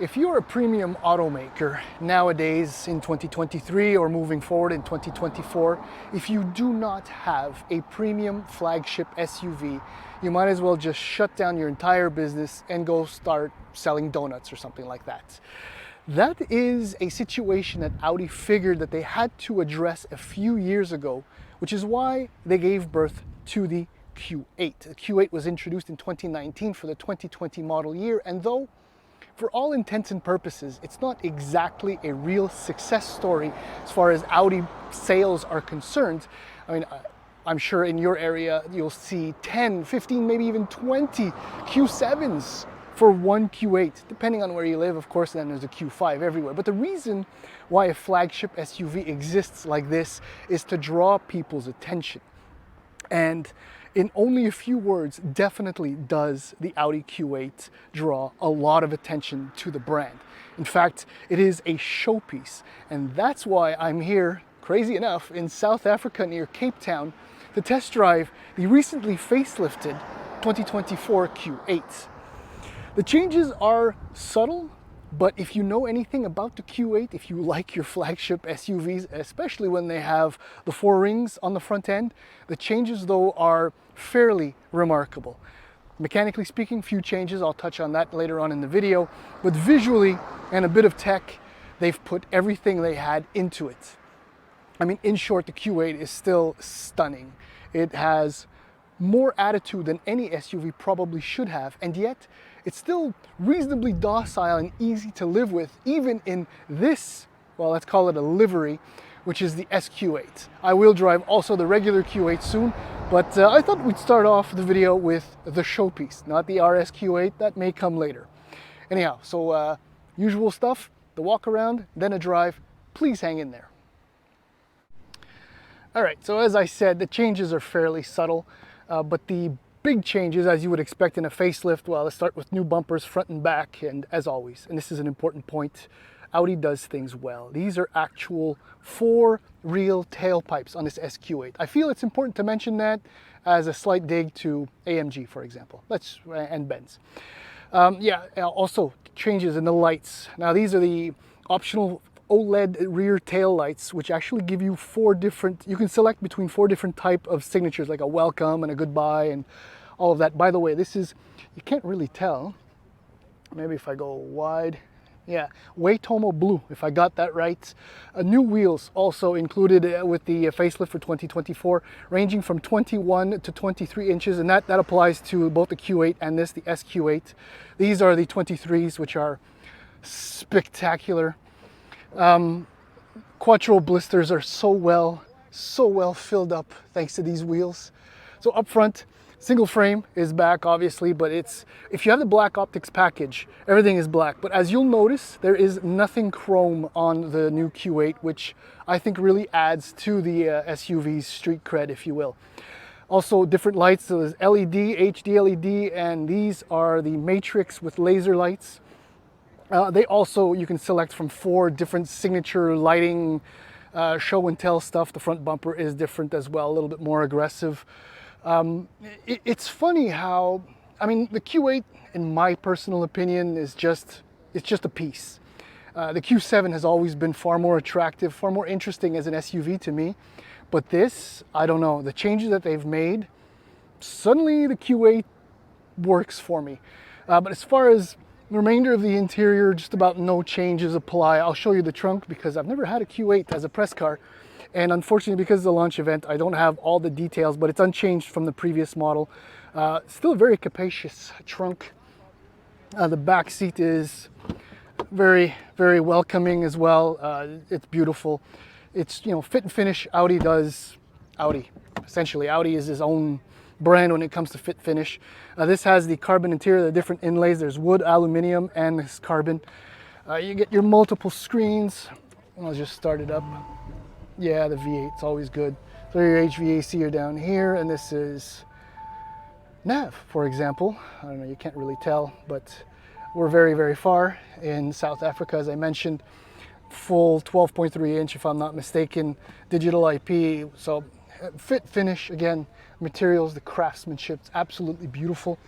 If you're a premium automaker nowadays in 2023 or moving forward in 2024, if you do not have a premium flagship SUV, you might as well just shut down your entire business and go start selling donuts or something like that. That is a situation that Audi figured that they had to address a few years ago, which is why they gave birth to the Q8. The Q8 was introduced in 2019 for the 2020 model year, and though for all intents and purposes, it's not exactly a real success story as far as Audi sales are concerned. I mean, I'm sure in your area you'll see 10, 15, maybe even 20 Q7s for one Q8, depending on where you live, of course, and then there's a Q5 everywhere. But the reason why a flagship SUV exists like this is to draw people's attention. And in only a few words, definitely does the Audi Q8 draw a lot of attention to the brand. In fact, it is a showpiece, and that's why I'm here, crazy enough, in South Africa near Cape Town to test drive the recently facelifted 2024 Q8. The changes are subtle, but if you know anything about the Q8, if you like your flagship SUVs, especially when they have the four rings on the front end, the changes though are fairly remarkable. Mechanically speaking, few changes, I'll touch on that later on in the video, but visually and a bit of tech, they've put everything they had into it. I mean, in short, the Q8 is still stunning. It has more attitude than any SUV probably should have, and yet it's still reasonably docile and easy to live with, even in this, well, let's call it a livery, which is the SQ8. I will drive also the regular Q8 soon, but I thought we'd start off the video with the showpiece, not the RSQ8, that may come later. Anyhow, so usual stuff, the walk around, then a drive. Please hang in there. All right, so as I said, the changes are fairly subtle, but the big changes, as you would expect in a facelift, well, let's start with new bumpers front and back, and as always, and this is an important point, Audi does things well. These are actual 4 real tailpipes on this SQ8. I feel it's important to mention that as a slight dig to AMG, for example, and Benz. Also changes in the lights. Now these are the optional OLED rear tail lights, which actually give you 4 different, you can select between 4 different type of signatures, like a welcome and a goodbye and all of that. By the way, this is, you can't really tell, maybe if I go wide, yeah, Waitomo blue, if I got that right. New wheels also included with the facelift for 2024, ranging from 21 to 23 inches, and that applies to both the Q8 and the SQ8. These are the 23s, which are spectacular. Quattro blisters are so well filled up thanks to these wheels. So up front, single frame is back obviously, but if you have the black optics package, everything is black. But as you'll notice, there is nothing chrome on the new Q8, which I think really adds to the SUV's street cred, if you will. Also different lights, so there's LED, HD LED, and these are the matrix with laser lights. They also, you can select from 4 different signature lighting, show and tell stuff. The front bumper is different as well, a little bit more aggressive. It's funny how, I mean, the Q8, in my personal opinion, it's just a piece. The Q7 has always been far more attractive, far more interesting as an SUV to me. But this, I don't know, the changes that they've made, suddenly the Q8 works for me. But as far as the remainder of the interior, just about no changes apply. I'll show you the trunk because I've never had a Q8 as a press car. And unfortunately, because of the launch event, I don't have all the details, but it's unchanged from the previous model. Still a very capacious trunk. The back seat is very, very welcoming as well. It's beautiful. It's, you know, fit and finish. Audi. Essentially, Audi is his own brand when it comes to fit finish. This has the carbon interior, the different inlays. There's wood, aluminum, and this carbon. You get your multiple screens. I'll just start it up. Yeah, the V8, it's always good. So your HVAC are down here, and this is nav, for example. I don't know, you can't really tell, but we're very, very far in South Africa, as I mentioned. Full 12.3 inch, if I'm not mistaken, digital IP. So fit finish, again, materials, the craftsmanship, it's absolutely beautiful.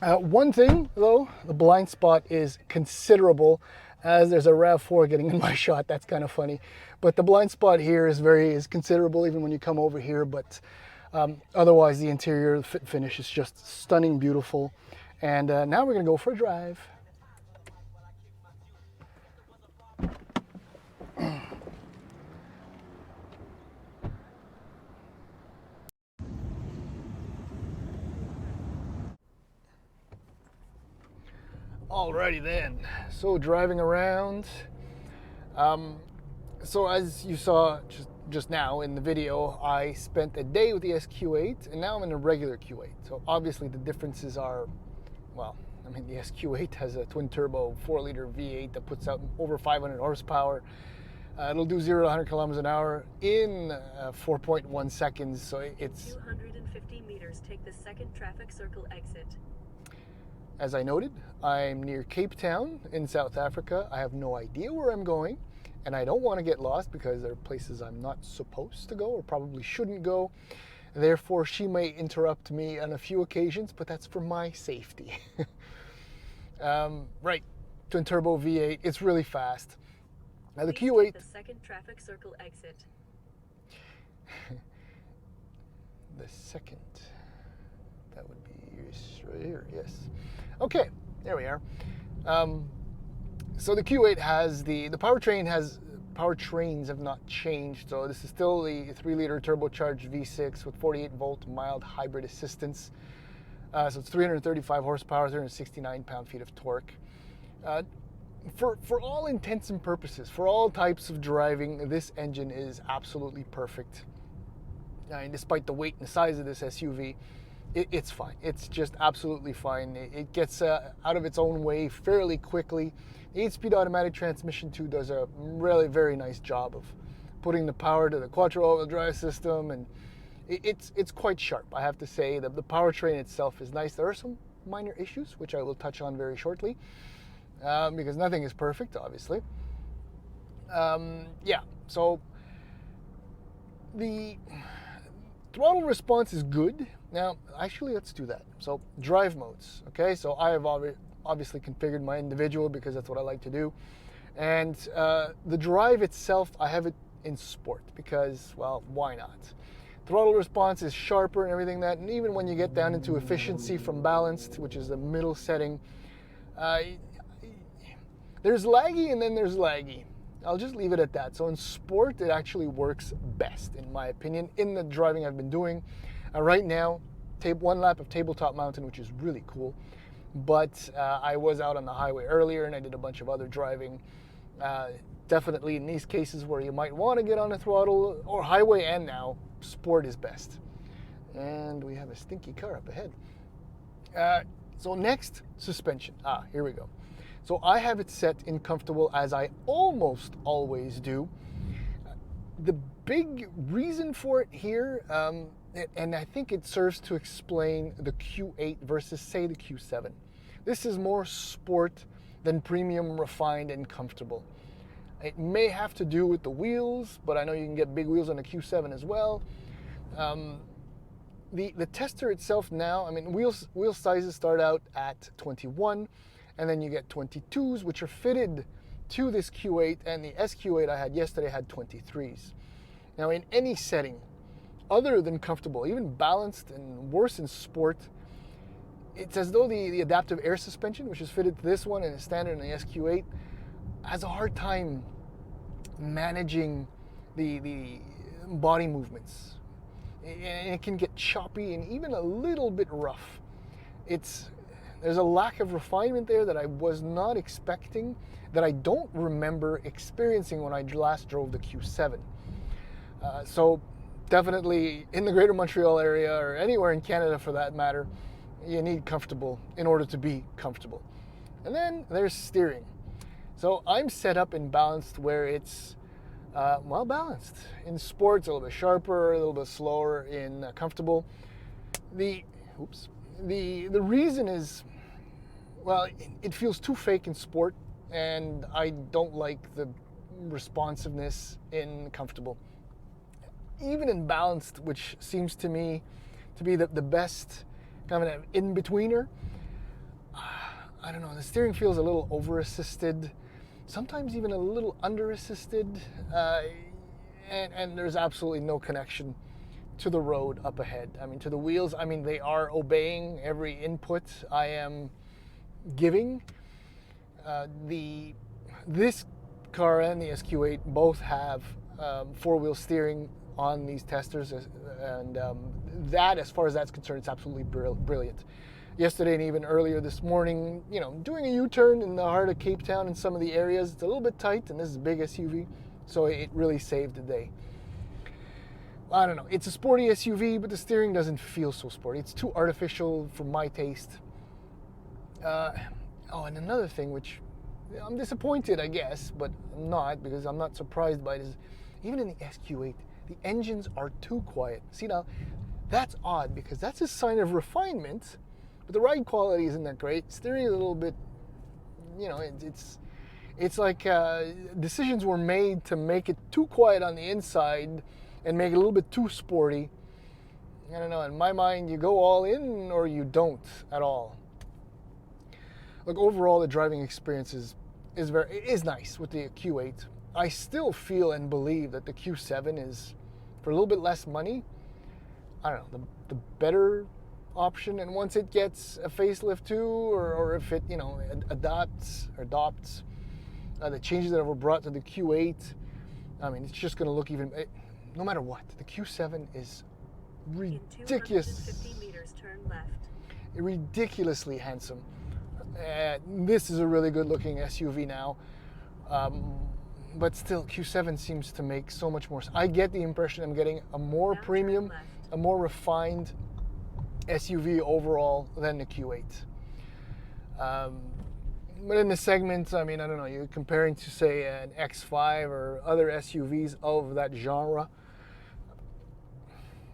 One thing though, the blind spot is considerable, as there's a RAV4 getting in my shot. That's kind of funny, but the blind spot here is considerable even when you come over here. But otherwise, the interior, the fit finish is just stunning, beautiful. And now we're gonna go for a drive. Alrighty then, so driving around. So as you saw just now in the video, I spent a day with the SQ8 and now I'm in a regular Q8. So obviously the differences are, well, I mean the SQ8 has a twin turbo 4-liter V8 that puts out over 500 horsepower. It'll do 0 to 100 kilometers an hour in 4.1 seconds. So it's 250 meters, take the second traffic circle exit. As I noted, I'm near Cape Town in South Africa. I have no idea where I'm going, and I don't want to get lost because there are places I'm not supposed to go or probably shouldn't go. Therefore, she may interrupt me on a few occasions, but that's for my safety. Right, twin turbo V8, it's really fast. Now the Q8... The second traffic circle exit. The second, that would be right here, yes. Okay, there we are. So the Q8 has the powertrains have not changed. So this is still the 3-liter turbocharged V6 with 48-volt mild hybrid assistance. So it's 335 horsepower, 369 pound-feet of torque. For all intents and purposes, for all types of driving, this engine is absolutely perfect. And despite the weight and the size of this SUV, it's fine. It's just absolutely fine. It gets out of its own way fairly quickly. The 8-speed automatic transmission too does a really very nice job of putting the power to the quattro all-wheel drive system, and it's quite sharp. I have to say that the powertrain itself is nice. There are some minor issues which I will touch on very shortly, because nothing is perfect, obviously. Yeah, so the throttle response is good. Now, actually, let's do that. So, drive modes, okay? So I have obviously configured my individual because that's what I like to do. And the drive itself, I have it in sport because, well, why not? Throttle response is sharper and everything that, and even when you get down into efficiency from balanced, which is the middle setting, there's laggy and then there's laggy. I'll just leave it at that. So in sport, it actually works best, in my opinion, in the driving I've been doing. Right now, one lap of Tabletop Mountain, which is really cool. But I was out on the highway earlier and I did a bunch of other driving. Definitely in these cases where you might want to get on the throttle, or highway and now, sport is best. And we have a stinky car up ahead. So next, suspension. Here we go. So I have it set in comfortable, as I almost always do. The big reason for it here, and I think it serves to explain the Q8 versus, say, the Q7. This is more sport than premium, refined, and comfortable. It may have to do with the wheels, but I know you can get big wheels on the Q7 as well. The tester itself now, I mean, wheel sizes start out at 21, and then you get 22s, which are fitted to this Q8, and the SQ8 I had yesterday had 23s. Now, in any setting, other than comfortable, even balanced and worse in sport, it's as though the adaptive air suspension, which is fitted to this one and is standard in the SQ8, has a hard time managing the body movements. And it can get choppy and even a little bit rough. There's a lack of refinement there that I was not expecting, that I don't remember experiencing when I last drove the Q7. So definitely in the greater Montreal area, or anywhere in Canada for that matter, you need comfortable in order to be comfortable. And then there's steering. So I'm set up and balanced where it's well balanced. In sports, a little bit sharper, a little bit slower. In comfortable, the reason is, well, it feels too fake in sport, and I don't like the responsiveness in comfortable. Even in balanced, which seems to me to be the best kind of an in-betweener, I don't know, the steering feels a little over-assisted, sometimes even a little under-assisted, and there's absolutely no connection to the road up ahead. I mean, to the wheels, I mean, they are obeying every input I am giving. This car and the SQ8 both have four-wheel steering on these testers, and that, as far as that's concerned, it's absolutely brilliant. Yesterday and even earlier this morning, you know, doing a U-turn in the heart of Cape Town in some of the areas, it's a little bit tight, and this is a big SUV, so it really saved the day. I don't know, it's a sporty SUV, but the steering doesn't feel so sporty. It's too artificial for my taste. And another thing, which I'm disappointed, I guess, but I'm not, because I'm not surprised by it, is even in the SQ8, the engines are too quiet. See, now, that's odd, because that's a sign of refinement, but the ride quality isn't that great. Steering is a little bit, you know, it's like decisions were made to make it too quiet on the inside and make it a little bit too sporty. I don't know, in my mind, you go all in or you don't at all. Look, overall, the driving experience is nice with the Q8. I still feel and believe that the Q7 is, for a little bit less money, I don't know, the better option. And once it gets a facelift too, or if it, you know, adopts the changes that were brought to the Q8, I mean, it's just going to look even, no matter what, the Q7 is ridiculous. In 250 meters, turn left. Ridiculously handsome. This is a really good looking SUV now, but still Q7 seems to make so much more sense. I get the impression I'm getting a more premium, a more refined SUV overall than the Q8. But in the segment, I mean, I don't know, you're comparing to, say, an X5 or other SUVs of that genre.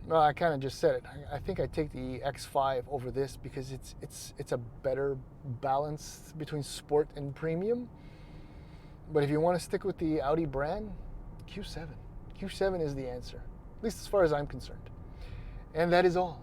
Well, I kind of just said it. I think I take the X5 over this because it's a better balance between sport and premium. But if you want to stick with the Audi brand, Q7. Q7 is the answer, at least as far as I'm concerned. And that is all.